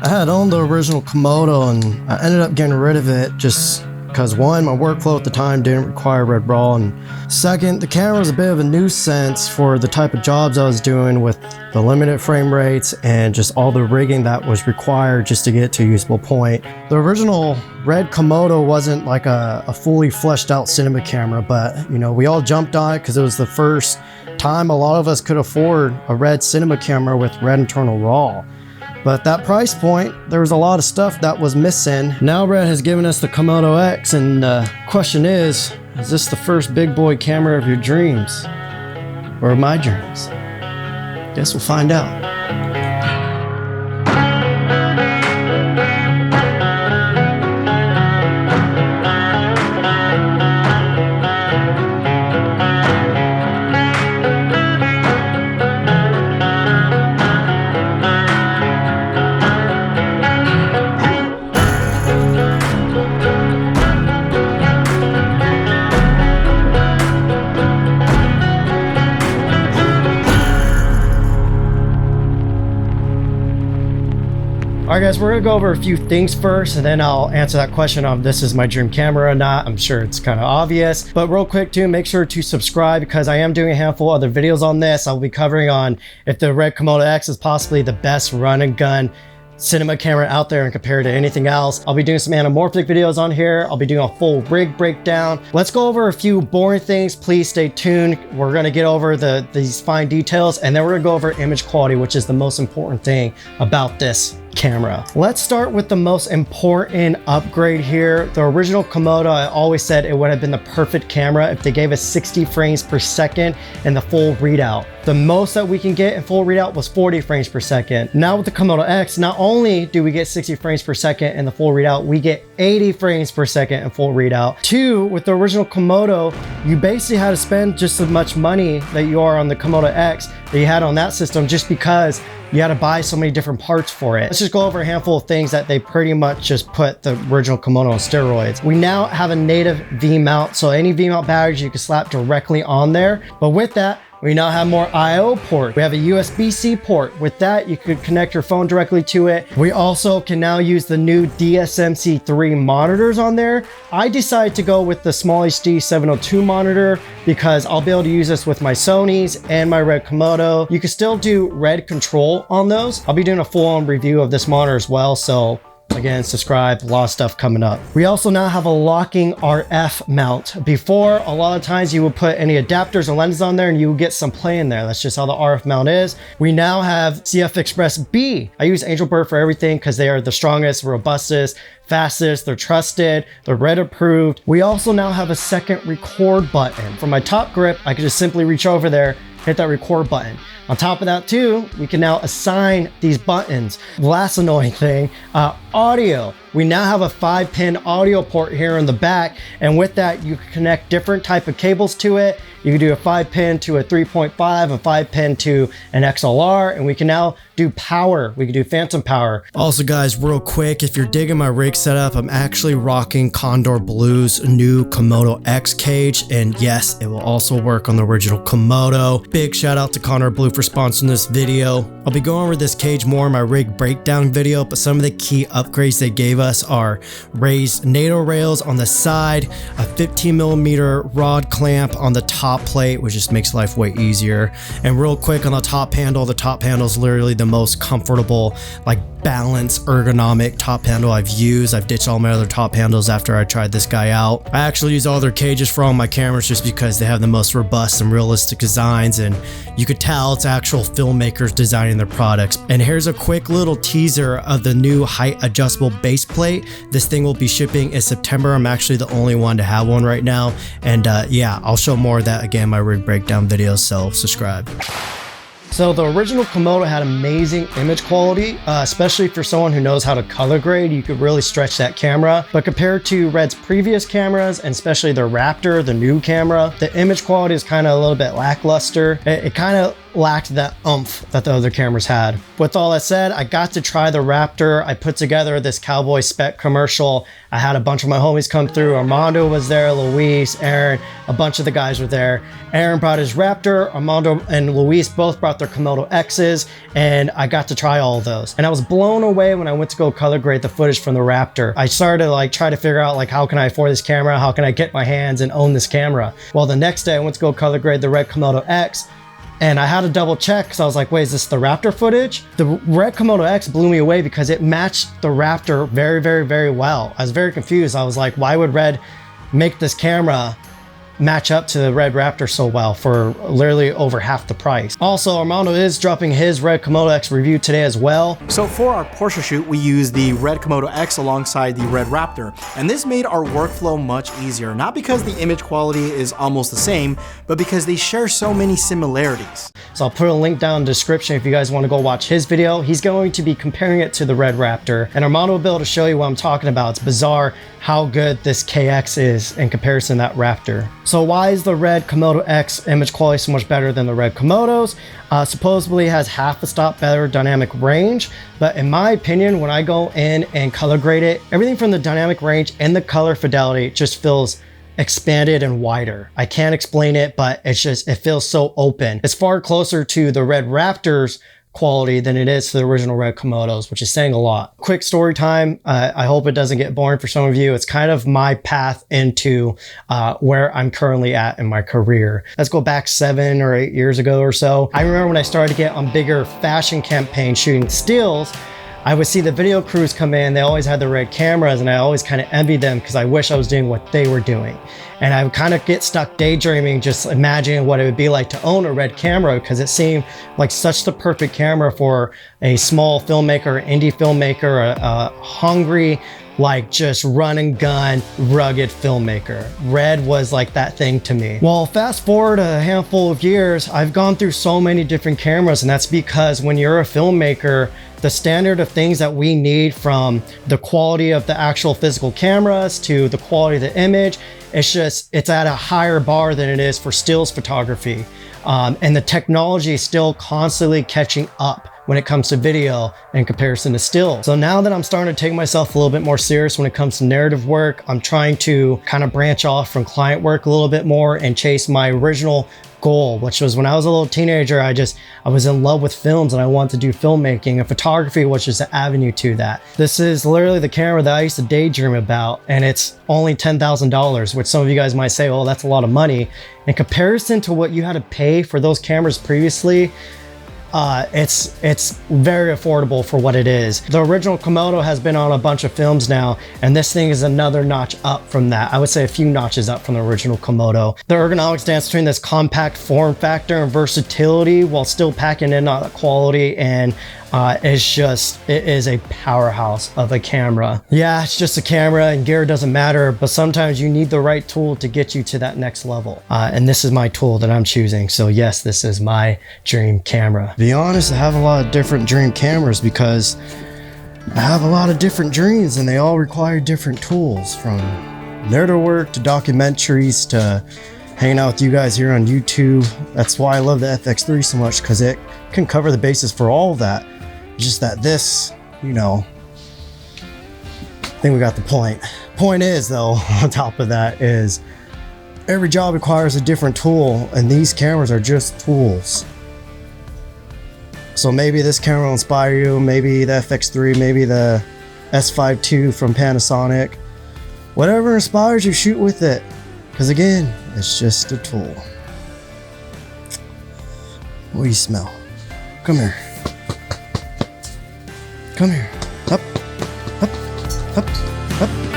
I had owned the original Komodo and I ended up getting rid of it just because one, my workflow at the time didn't require red raw, and second, the camera was a bit of a nuisance for the type of jobs I was doing with the limited frame rates and just all the rigging that was required just to get to a usable point. The original red Komodo wasn't like a fully fleshed out cinema camera, but you know, we all jumped on it because it was the first time a lot of us could afford a red cinema camera with red internal raw. But at that price point, there was a lot of stuff that was missing. Now Red has given us the Komodo X, and the question is this the first big boy camera of your dreams? Or my dreams? Guess we'll find out. Alright guys, we're gonna go over a few things first and then I'll answer that question of this is my dream camera or not. I'm sure it's kind of obvious, but real quick too, make sure to subscribe because I am doing a handful of other videos on this. I'll be covering on if the red Komodo X is possibly the best run and gun cinema camera out there and compared to anything else. I'll be doing some anamorphic videos on here. I'll be doing a full rig breakdown. Let's go over a few boring things. Please stay tuned. We're gonna get over these fine details and then we're gonna go over image quality, which is the most important thing about this camera. Let's start with the most important upgrade here. The original Komodo, I always said it would have been the perfect camera if they gave us 60 frames per second in the full readout. The most that we can get in full readout was 40 frames per second. Now with the Komodo X, not only do we get 60 frames per second in the full readout, we get 80 frames per second in full readout. Two, with the original Komodo, you basically had to spend just as much money that you are on the Komodo X that you had on that system just because you had to buy so many different parts for it. Let's just go over a handful of things that they pretty much just put the original Komodo on steroids. We now have a native V-mount, so any V-mount batteries you can slap directly on there. But with that, we now have more I/O ports. We have a USB-C port. With that, you could connect your phone directly to it. We also can now use the new DSMC3 monitors on there. I decided to go with the Small HD 702 monitor because I'll be able to use this with my Sonys and my red Komodo. You can still do red control on those. I'll be doing a full-on review of this monitor as well, so again, subscribe, a lot of stuff coming up. We also now have a locking RF mount. Before, a lot of times you would put any adapters or lenses on there and you would get some play in there. That's just how the RF mount is. We now have CF Express B. I use Angelbird for everything because they are the strongest, robustest, fastest, they're trusted, they're red approved. We also now have a second record button. For my top grip, I can just simply reach over there, hit that record button. On top of that too, we can now assign these buttons. Last annoying thing, audio. We now have a 5-pin audio port here in the back, and with that you can connect different type of cables to it. You can do a 5-pin to a 3.5, a 5-pin to an XLR, and we can now do power. We can do phantom power. Also guys, real quick, if you're digging my rig setup, I'm actually rocking Kondor Blue's new Komodo X cage, and yes, it will also work on the original Komodo. Big shout out to Kondor Blue for sponsoring this video. I'll be going over this cage more in my rig breakdown video, but some of the key upgrades they gave us are raised NATO rails on the side, a 15mm rod clamp on the top plate, which just makes life way easier. And real quick on the top handle is literally the most comfortable, like balanced, ergonomic top handle I've used. I've ditched all my other top handles after I tried this guy out. I actually use all their cages for all my cameras just because they have the most robust and realistic designs, and you could tell it's actual filmmakers designing their products. And here's a quick little teaser of the new height adjustable base plate. This thing will be shipping in September. I'm actually the only one to have one right now, and yeah, I'll show more of that again in my rig breakdown videos, so subscribe. So the original Komodo had amazing image quality, especially for someone who knows how to color grade. You could really stretch that camera. But compared to Red's previous cameras, and especially the Raptor, the new camera, the image quality is kind of a little bit lackluster. It kind of lacked that oomph that the other cameras had. With all that said, I got to try the Raptor. I put together this cowboy spec commercial. I had a bunch of my homies come through. Armando was there, Luis, Aaron, a bunch of the guys were there. Aaron brought his Raptor, Armando and Luis both brought their Komodo X's, and I got to try all of those. And I was blown away when I went to go color grade the footage from the Raptor. I started to like try to figure out like, how can I afford this camera? How can I get my hands and own this camera? Well, the next day I went to go color grade the red Komodo X, and I had to double check because I was like, wait, is this the Raptor footage? The red Komodo X blew me away because it matched the Raptor very, very, very well. I was very confused. I was like, why would red make this camera match up to the red Raptor so well for literally over half the price? Also, Armando is dropping his red Komodo X review today as well. So for our Porsche shoot, we used the red Komodo X alongside the red Raptor, and this made our workflow much easier, not because the image quality is almost the same, but because they share so many similarities. So I'll put a link down in the description if you guys want to go watch his video. He's going to be comparing it to the red Raptor, and Armando will be able to show you what I'm talking about. It's bizarre how good this KX is in comparison to that Raptor. So why is the red Komodo X image quality so much better than the red Komodos? Supposedly has half a stop better dynamic range, but in my opinion, when I go in and color grade it, everything from the dynamic range and the color fidelity just feels expanded and wider. I can't explain it, but it's just, it feels so open. It's far closer to the red Raptor's quality than it is to the original red Komodos, which is saying a lot. Quick story time. I hope it doesn't get boring for some of you. It's kind of my path into where I'm currently at in my career. Let's go back 7 or 8 years ago or so. I remember when I started to get on bigger fashion campaigns shooting stills, I would see the video crews come in, they always had the red cameras, and I always kind of envied them because I wish I was doing what they were doing. And I would kind of get stuck daydreaming, just imagining what it would be like to own a red camera, because it seemed like such the perfect camera for a small filmmaker, indie filmmaker, a hungry, like just run and gun, rugged filmmaker. Red was like that thing to me. Well, fast forward a handful of years, I've gone through so many different cameras, and that's because when you're a filmmaker, the standard of things that we need, from the quality of the actual physical cameras to the quality of the image, it's at a higher bar than it is for stills photography. And the technology is still constantly catching up when it comes to video in comparison to still. So now that I'm starting to take myself a little bit more serious when it comes to narrative work, I'm trying to kind of branch off from client work a little bit more and chase my original goal, which was when I was a little teenager, I was in love with films and I wanted to do filmmaking, and photography was just an avenue to that. This is literally the camera that I used to daydream about, and it's only $10,000, which some of you guys might say, oh, that's a lot of money. In comparison to what you had to pay for those cameras previously, it's very affordable for what it is. The original Komodo has been on a bunch of films now, and this thing is another notch up from that. I would say a few notches up from the original Komodo. The ergonomics dance between this compact form factor and versatility while still packing in that quality, and it is a powerhouse of a camera. Yeah, it's just a camera and gear doesn't matter, but sometimes you need the right tool to get you to that next level. And this is my tool that I'm choosing. So yes, this is my dream camera. To be honest, I have a lot of different dream cameras because I have a lot of different dreams and they all require different tools, from narrative work to documentaries to hanging out with you guys here on YouTube. That's why I love the FX3 so much, because it can cover the bases for all of that. Just that this, you know, I think we got the point. Point is though, on top of that, is every job requires a different tool, and these cameras are just tools. So maybe this camera will inspire you, maybe the FX3, maybe the S5 II from Panasonic. Whatever inspires you, shoot with it. Because again, it's just a tool. What do you smell? Come here. Come here. Up, up, up, up.